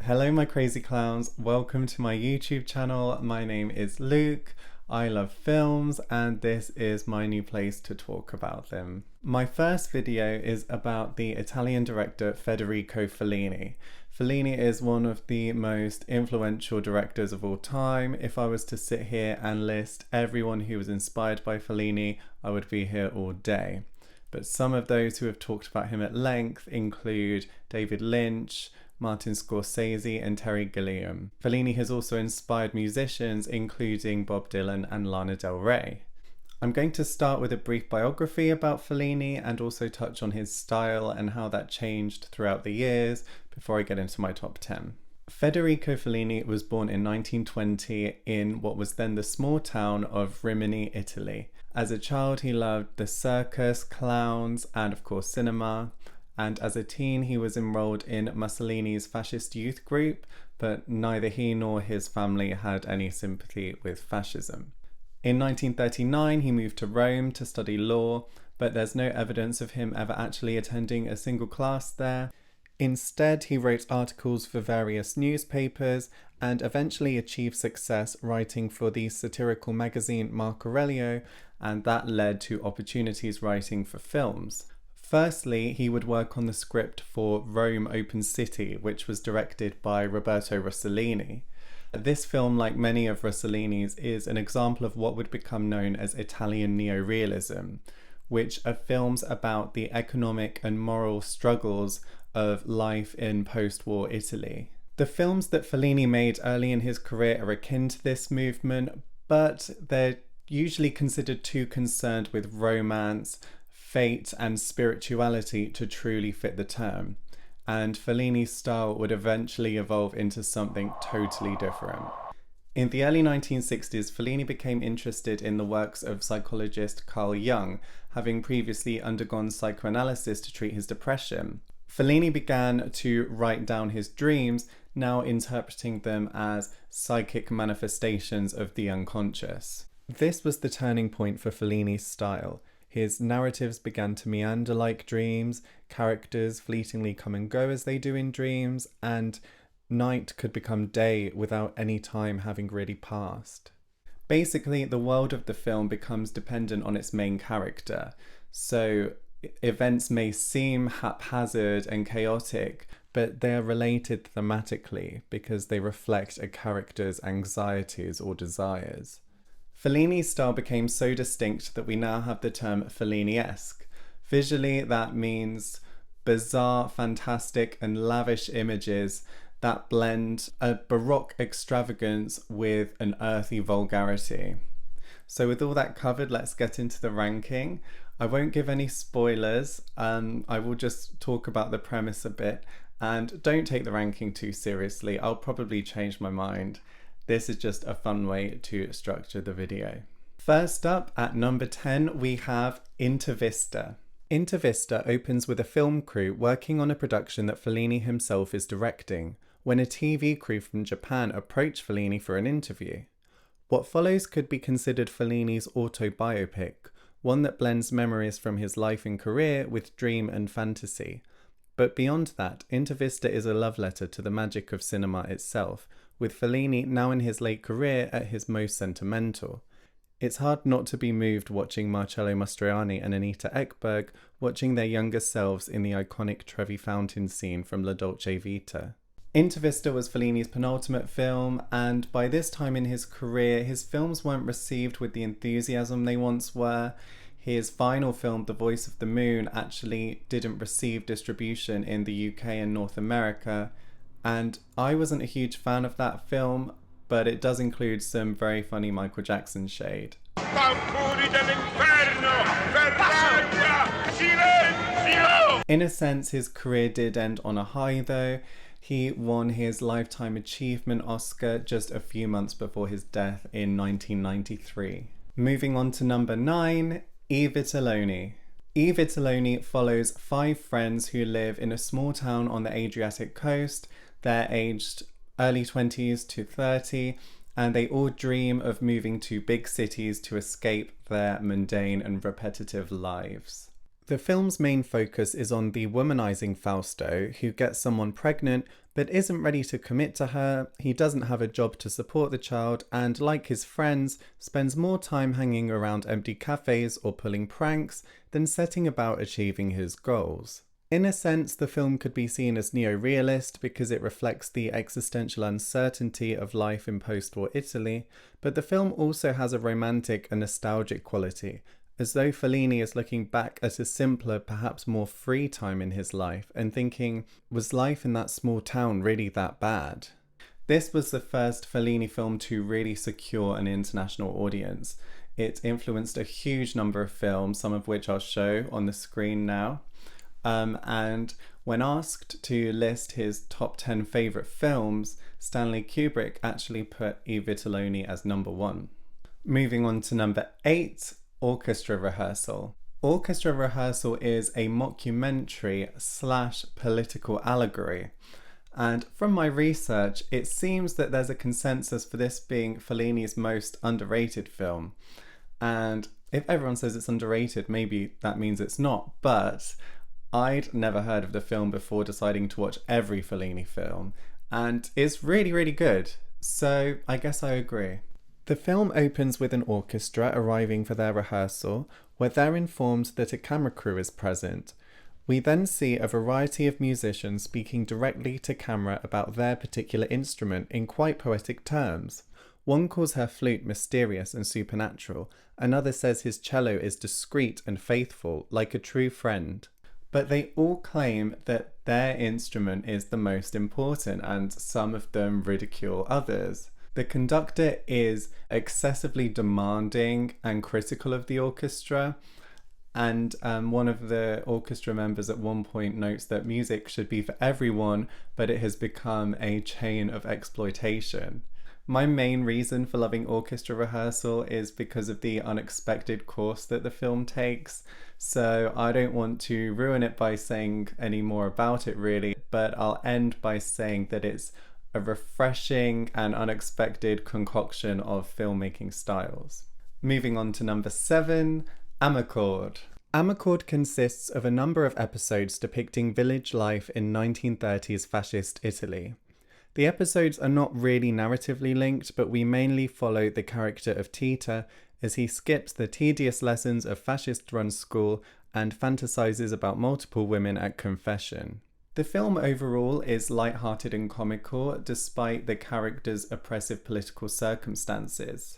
Hello my crazy clowns, welcome to my YouTube channel. My name is Luke, I love films and this is my new place to talk about them. My first video is about the Italian director Federico Fellini. Fellini is one of the most influential directors of all time. If I was to sit here and list everyone who was inspired by Fellini, I would be here all day. But some of those who have talked about him at length include David Lynch, Martin Scorsese and Terry Gilliam. Fellini has also inspired musicians including Bob Dylan and Lana Del Rey. I'm going to start with a brief biography about Fellini and also touch on his style and how that changed throughout the years before I get into my top 10. Federico Fellini was born in 1920 in what was then the small town of Rimini, Italy. As a child he loved the circus, clowns and of course cinema. And as a teen he was enrolled in Mussolini's fascist youth group, but neither he nor his family had any sympathy with fascism. In 1939 he moved to Rome to study law, but there's no evidence of him ever actually attending a single class there. Instead he wrote articles for various newspapers and eventually achieved success writing for the satirical magazine Marco Aurelio, and that led to opportunities writing for films. Firstly, he would work on the script for Rome Open City, which was directed by Roberto Rossellini. This film, like many of Rossellini's, is an example of what would become known as Italian neorealism, which are films about the economic and moral struggles of life in post-war Italy. The films that Fellini made early in his career are akin to this movement, but they're usually considered too concerned with romance, fate and spirituality to truly fit the term, and Fellini's style would eventually evolve into something totally different. In the early 1960s, Fellini became interested in the works of psychologist Carl Jung, having previously undergone psychoanalysis to treat his depression. Fellini began to write down his dreams, now interpreting them as psychic manifestations of the unconscious. This was the turning point for Fellini's style. His narratives began to meander like dreams, characters fleetingly come and go as they do in dreams, and night could become day without any time having really passed. Basically, the world of the film becomes dependent on its main character, so events may seem haphazard and chaotic, but they are related thematically because they reflect a character's anxieties or desires. Fellini's style became so distinct that we now have the term Fellini-esque. Visually, that means bizarre, fantastic, and lavish images that blend a Baroque extravagance with an earthy vulgarity. So with all that covered, let's get into the ranking. I won't give any spoilers, I will just talk about the premise a bit, and don't take the ranking too seriously, I'll probably change my mind. This is just a fun way to structure the video. First up, at number 10, we have Intervista. Intervista opens with a film crew working on a production that Fellini himself is directing, when a TV crew from Japan approach Fellini for an interview. What follows could be considered Fellini's autobiopic, one that blends memories from his life and career with dream and fantasy. But beyond that, Intervista is a love letter to the magic of cinema itself, with Fellini now in his late career at his most sentimental. It's hard not to be moved watching Marcello Mastroianni and Anita Ekberg watching their younger selves in the iconic Trevi Fountain scene from La Dolce Vita. Intervista was Fellini's penultimate film, and by this time in his career, his films weren't received with the enthusiasm they once were. His final film, The Voice of the Moon, actually didn't receive distribution in the UK and North America, and I wasn't a huge fan of that film, but it does include some very funny Michael Jackson shade. In a sense, his career did end on a high though. He won his Lifetime Achievement Oscar just a few months before his death in 1993. Moving on to number 9, Evatoloni. Evatoloni follows 5 friends who live in a small town on the Adriatic coast. They're aged early 20s to 30, and they all dream of moving to big cities to escape their mundane and repetitive lives. The film's main focus is on the womanizing Fausto, who gets someone pregnant but isn't ready to commit to her. He doesn't have a job to support the child, and like his friends, spends more time hanging around empty cafes or pulling pranks than setting about achieving his goals. In a sense, the film could be seen as neo-realist because it reflects the existential uncertainty of life in post-war Italy, but the film also has a romantic and nostalgic quality, as though Fellini is looking back at a simpler, perhaps more free time in his life and thinking, was life in that small town really that bad? This was the first Fellini film to really secure an international audience. It influenced a huge number of films, some of which I'll show on the screen now. And when asked to list his top 10 favourite films, Stanley Kubrick actually put Evatoloni as number 1. Moving on to number 8, Orchestra Rehearsal. Orchestra Rehearsal is a mockumentary / political allegory. And from my research, it seems that there's a consensus for this being Fellini's most underrated film. And if everyone says it's underrated, maybe that means it's not, but I'd never heard of the film before deciding to watch every Fellini film, and it's really, really good, so I guess I agree. The film opens with an orchestra arriving for their rehearsal, where they're informed that a camera crew is present. We then see a variety of musicians speaking directly to camera about their particular instrument in quite poetic terms. One calls her flute mysterious and supernatural, another says his cello is discreet and faithful, like a true friend. But they all claim that their instrument is the most important, and some of them ridicule others. The conductor is excessively demanding and critical of the orchestra, and one of the orchestra members at one point notes that music should be for everyone, but it has become a chain of exploitation. My main reason for loving Orchestra Rehearsal is because of the unexpected course that the film takes, so I don't want to ruin it by saying any more about it really, but I'll end by saying that it's a refreshing and unexpected concoction of filmmaking styles. Moving on to number 7, Amacord. Amacord consists of a number of episodes depicting village life in 1930s fascist Italy. The episodes are not really narratively linked, but we mainly follow the character of Tita as he skips the tedious lessons of fascist-run school and fantasizes about multiple women at confession. The film overall is light-hearted and comical, despite the characters' oppressive political circumstances.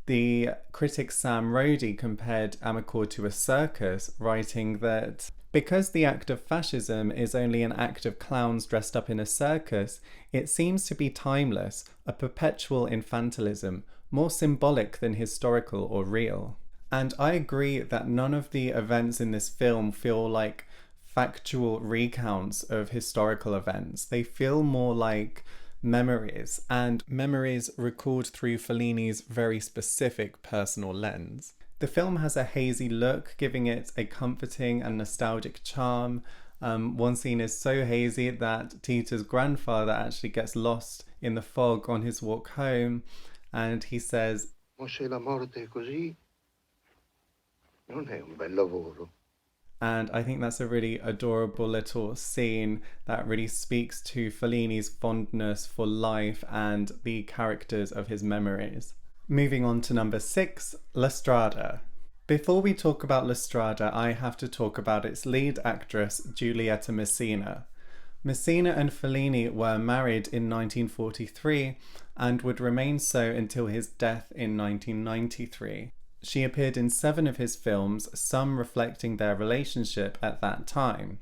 The critic Sam Rody compared Amacord to a circus, writing that because the act of fascism is only an act of clowns dressed up in a circus, it seems to be timeless, a perpetual infantilism, more symbolic than historical or real. And I agree that none of the events in this film feel like factual recounts of historical events. They feel more like memories, and memories recalled through Fellini's very specific personal lens. The film has a hazy look, giving it a comforting and nostalgic charm. One scene is so hazy that Tita's grandfather actually gets lost in the fog on his walk home, and he says, "Ma se la morte è così, non è un bel lavoro." And I think that's a really adorable little scene that really speaks to Fellini's fondness for life and the characters of his memories. Moving on to number 6, Lastrada. Before we talk about Lastrada, I have to talk about its lead actress, Juliette Messina. Messina and Fellini were married in 1943 and would remain so until his death in 1993. She appeared in 7 of his films, some reflecting their relationship at that time.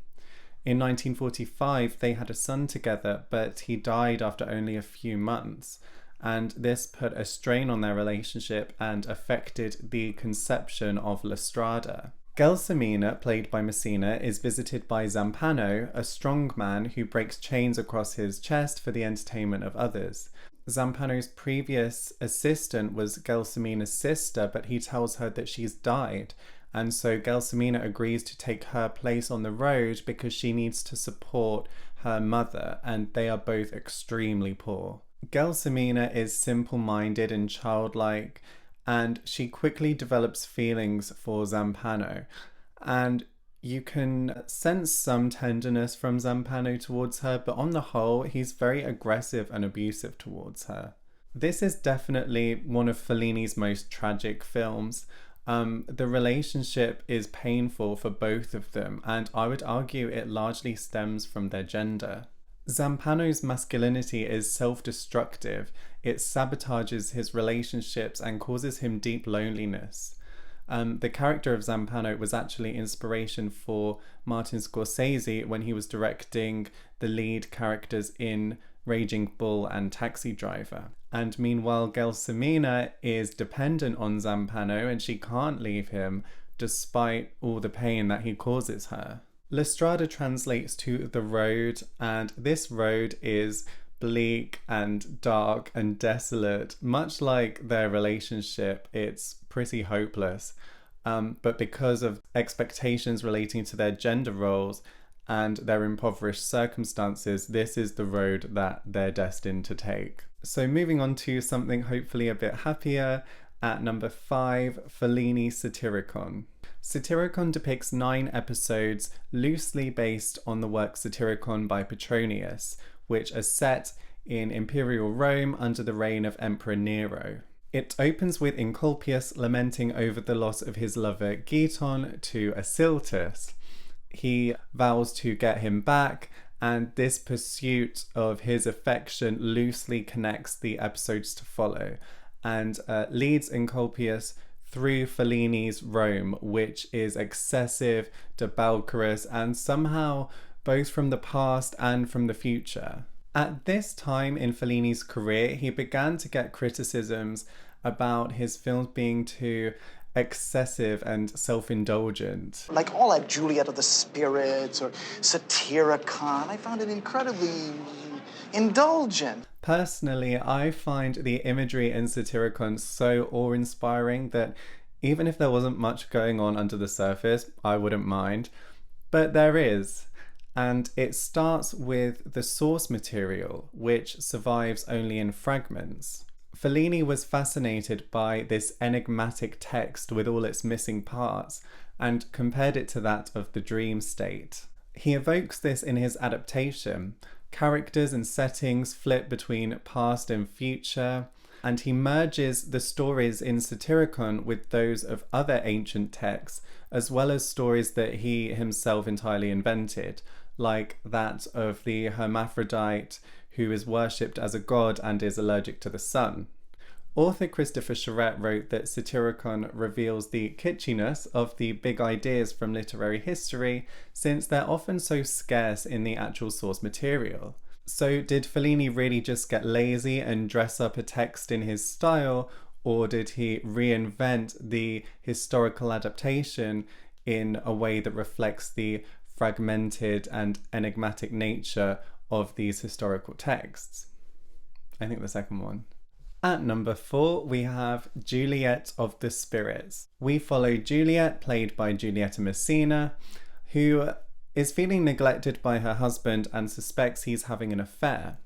In 1945, they had a son together, but he died after only a few months, and this put a strain on their relationship and affected the conception of Lastrada. Gelsomina, played by Messina, is visited by Zampano, a strong man who breaks chains across his chest for the entertainment of others. Zampano's previous assistant was Gelsomina's sister, but he tells her that she's died, and so Gelsomina agrees to take her place on the road because she needs to support her mother, and they are both extremely poor. Gelsomina is simple-minded and childlike, and she quickly develops feelings for Zampano, and You can sense some tenderness from Zampano towards her, but on the whole, he's very aggressive and abusive towards her. This is definitely one of Fellini's most tragic films. The relationship is painful for both of them, and I would argue it largely stems from their gender. Zampano's masculinity is self-destructive. It sabotages his relationships and causes him deep loneliness. The character of Zampano was actually inspiration for Martin Scorsese when he was directing the lead characters in Raging Bull and Taxi Driver. And meanwhile, Gelsomina is dependent on Zampano and she can't leave him despite all the pain that he causes her. Lastrada translates to the road, and this road is bleak and dark and desolate. Much like their relationship, it's pretty hopeless. But because of expectations relating to their gender roles and their impoverished circumstances, this is the road that they're destined to take. So moving on to something hopefully a bit happier, at number 5, Fellini Satyricon. Satyricon depicts 9 episodes loosely based on the work Satyricon by Petronius, which are set in Imperial Rome under the reign of Emperor Nero. It opens with Encolpius lamenting over the loss of his lover Giton to Asiltus. He vows to get him back, and this pursuit of his affection loosely connects the episodes to follow and leads Encolpius through Fellini's Rome, which is excessive, debaucherous, and somehow both from the past and from the future. At this time in Fellini's career, he began to get criticisms about his films being too excessive and self-indulgent. Like all that Juliette of the Spirits or Satyricon, I found it incredibly indulgent. Personally, I find the imagery in Satyricon so awe-inspiring that even if there wasn't much going on under the surface, I wouldn't mind. But there is. And it starts with the source material, which survives only in fragments. Fellini was fascinated by this enigmatic text with all its missing parts and compared it to that of the dream state. He evokes this in his adaptation. Characters and settings flip between past and future, and he merges the stories in Satyricon with those of other ancient texts, as well as stories that he himself entirely invented, like that of the hermaphrodite who is worshipped as a god and is allergic to the sun. Author Christopher Charette wrote that Satyricon reveals the kitschiness of the big ideas from literary history, since they're often so scarce in the actual source material. So did Fellini really just get lazy and dress up a text in his style, or did he reinvent the historical adaptation in a way that reflects the fragmented and enigmatic nature of these historical texts? I think the second one. At number 4, we have Juliette of the Spirits. We follow Juliette, played by Giulietta Messina, who is feeling neglected by her husband and suspects he's having an affair.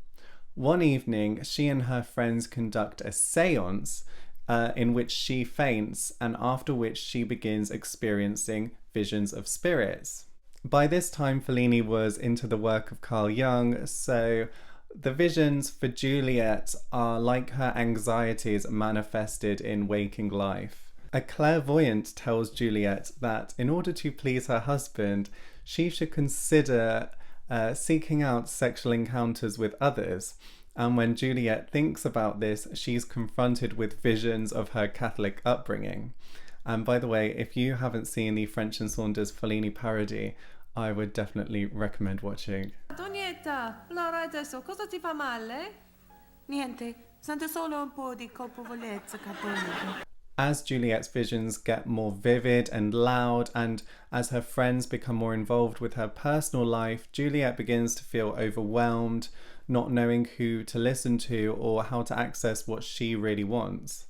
One evening, she and her friends conduct a séance in which she faints, and after which she begins experiencing visions of spirits. By this time, Fellini was into the work of Carl Jung, so the visions for Juliette are like her anxieties manifested in waking life. A clairvoyant tells Juliette that in order to please her husband, she should consider seeking out sexual encounters with others. And when Juliette thinks about this, she's confronted with visions of her Catholic upbringing. And by the way, if you haven't seen the French and Saunders Fellini parody, I would definitely recommend watching. Antonietta, allora adesso cosa ti fa male? Niente, sento solo un po' di colpevolezza, capolino. As Juliette's visions get more vivid and loud, and as her friends become more involved with her personal life, Juliette begins to feel overwhelmed, not knowing who to listen to or how to access what she really wants.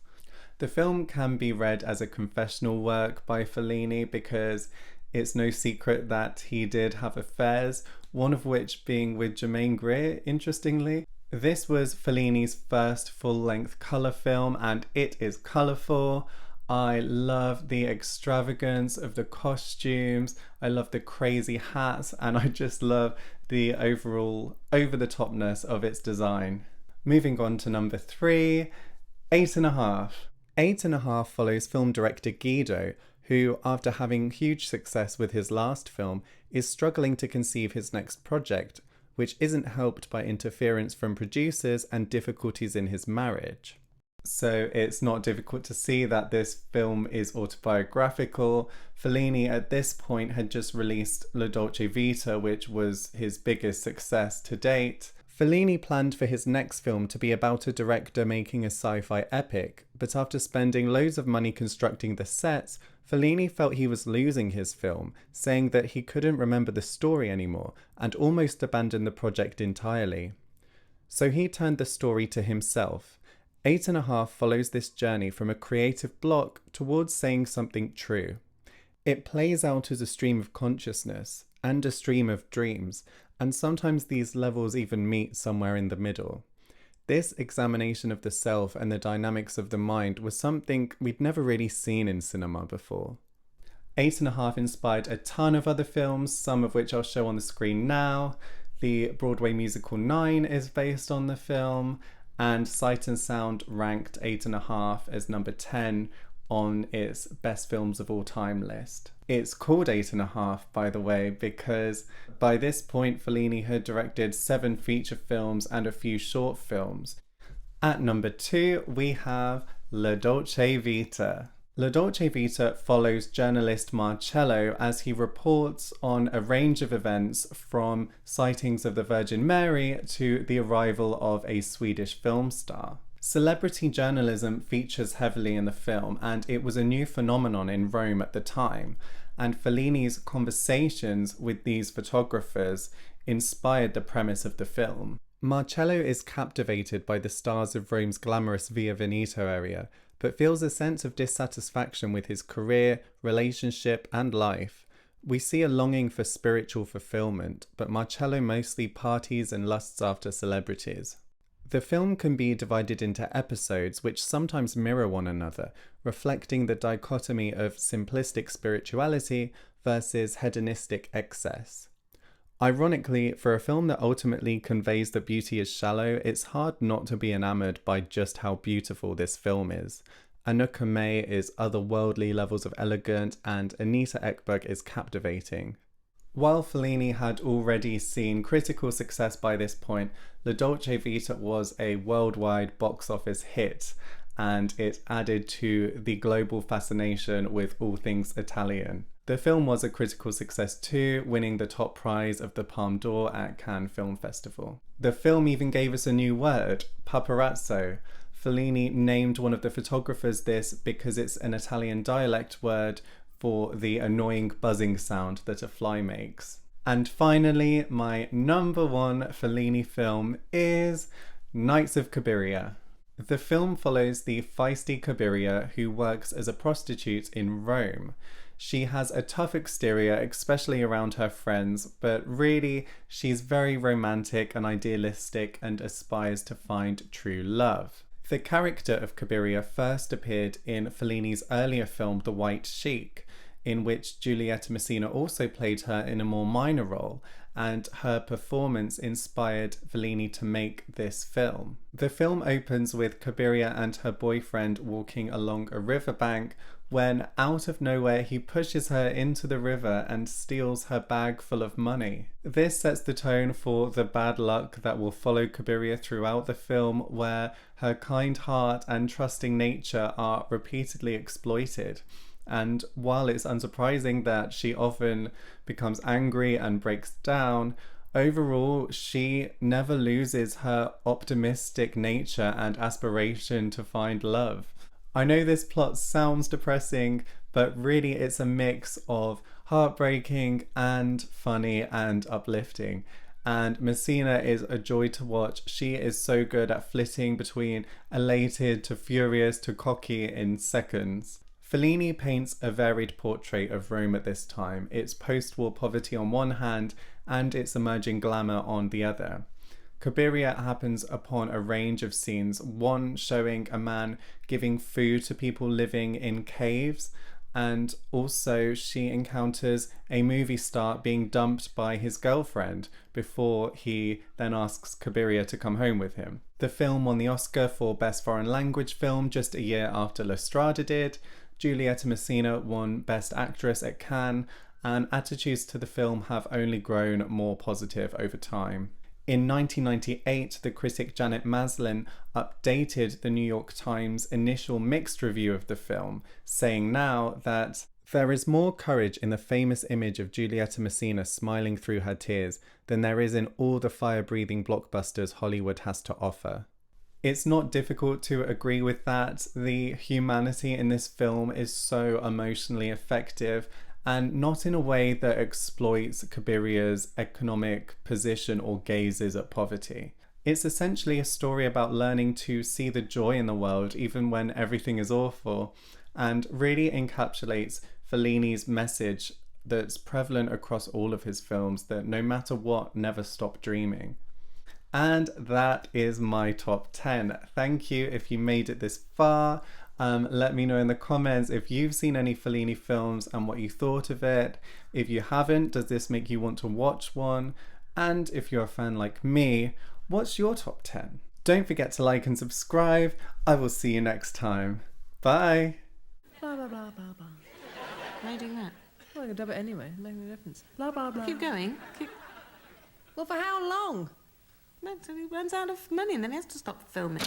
The film can be read as a confessional work by Fellini because it's no secret that he did have affairs, one of which being with Germaine Greer, interestingly. This was Fellini's first full-length colour film, and it is colourful. I love the extravagance of the costumes, I love the crazy hats, and I just love the overall over-the-topness of its design. Moving on to number 3, 8½. 8½" follows film director Guido, who, after having huge success with his last film, is struggling to conceive his next project, which isn't helped by interference from producers and difficulties in his marriage. So it's not difficult to see that this film is autobiographical. Fellini at this point had just released La Dolce Vita, which was his biggest success to date. Fellini planned for his next film to be about a director making a sci-fi epic, but after spending loads of money constructing the sets, Fellini felt he was losing his film, saying that he couldn't remember the story anymore and almost abandoned the project entirely. So he turned the story to himself. 8½ follows this journey from a creative block towards saying something true. It plays out as a stream of consciousness and a stream of dreams, and sometimes these levels even meet somewhere in the middle. This examination of the self and the dynamics of the mind was something we'd never really seen in cinema before. 8½ inspired a ton of other films, some of which I'll show on the screen now. The Broadway musical 9 is based on the film, and Sight and Sound ranked 8½ as number 10 on its best films of all time list. It's called 8½, by the way, because by this point Fellini had directed 7 feature films and a few short films. At number 2 we have La Dolce Vita. La Dolce Vita follows journalist Marcello as he reports on a range of events from sightings of the Virgin Mary to the arrival of a Swedish film star. Celebrity journalism features heavily in the film, and it was a new phenomenon in Rome at the time, and Fellini's conversations with these photographers inspired the premise of the film. Marcello is captivated by the stars of Rome's glamorous Via Veneto area, but feels a sense of dissatisfaction with his career, relationship, and life. We see a longing for spiritual fulfillment, but Marcello mostly parties and lusts after celebrities. The film can be divided into episodes which sometimes mirror one another, reflecting the dichotomy of simplistic spirituality versus hedonistic excess. Ironically, for a film that ultimately conveys that beauty is shallow, it's hard not to be enamored by just how beautiful this film is. Anouk May is otherworldly levels of elegant, and Anita Ekberg is captivating. While Fellini had already seen critical success by this point, La Dolce Vita was a worldwide box office hit, and it added to the global fascination with all things Italian. The film was a critical success too, winning the top prize of the Palme d'Or at Cannes Film Festival. The film even gave us a new word, paparazzo. Fellini named one of the photographers this because it's an Italian dialect word for the annoying buzzing sound that a fly makes. And finally, my number 1 Fellini film is Nights of Kabiria. The film follows the feisty Kabiria, who works as a prostitute in Rome. She has a tough exterior, especially around her friends, but really she's very romantic and idealistic and aspires to find true love. The character of Kabiria first appeared in Fellini's earlier film The White Sheik, in which Juliette Messina also played her in a more minor role, and her performance inspired Fellini to make this film. The film opens with Kabiria and her boyfriend walking along a riverbank when, out of nowhere, he pushes her into the river and steals her bag full of money. This sets the tone for the bad luck that will follow Kabiria throughout the film, where her kind heart and trusting nature are repeatedly exploited. And while it's unsurprising that she often becomes angry and breaks down, overall she never loses her optimistic nature and aspiration to find love. I know this plot sounds depressing, but really it's a mix of heartbreaking and funny and uplifting. And Messina is a joy to watch. She is so good at flitting between elated to furious to cocky in seconds. Fellini paints a varied portrait of Rome at this time, its post-war poverty on one hand and its emerging glamour on the other. Kabiria happens upon a range of scenes, one showing a man giving food to people living in caves, and also she encounters a movie star being dumped by his girlfriend before he then asks Kabiria to come home with him. The film won the Oscar for Best Foreign Language Film just a year after Lastrada did. Juliette Messina won Best Actress at Cannes, and attitudes to the film have only grown more positive over time. In 1998, the critic Janet Maslin updated the New York Times' initial mixed review of the film, saying now that there is more courage in the famous image of Juliette Messina smiling through her tears than there is in all the fire-breathing blockbusters Hollywood has to offer. It's not difficult to agree with that. The humanity in this film is so emotionally effective, and not in a way that exploits Kabiria's economic position or gazes at poverty. It's essentially a story about learning to see the joy in the world even when everything is awful, and really encapsulates Fellini's message that's prevalent across all of his films, that no matter what, never stop dreaming. And that is my top 10. Thank you if you made it this far. Let me know in the comments if you've seen any Fellini films and what you thought of it. If you haven't, does this make you want to watch one? And if you're a fan like me, what's your top 10? Don't forget to like and subscribe. I will see you next time. Bye. Blah, blah, blah, blah, blah. Why are you doing that? Well, I can dub it anyway. It makes no difference. Blah, blah, blah. Keep going. Well, for how long? No, until he runs out of money and then he has to stop filming.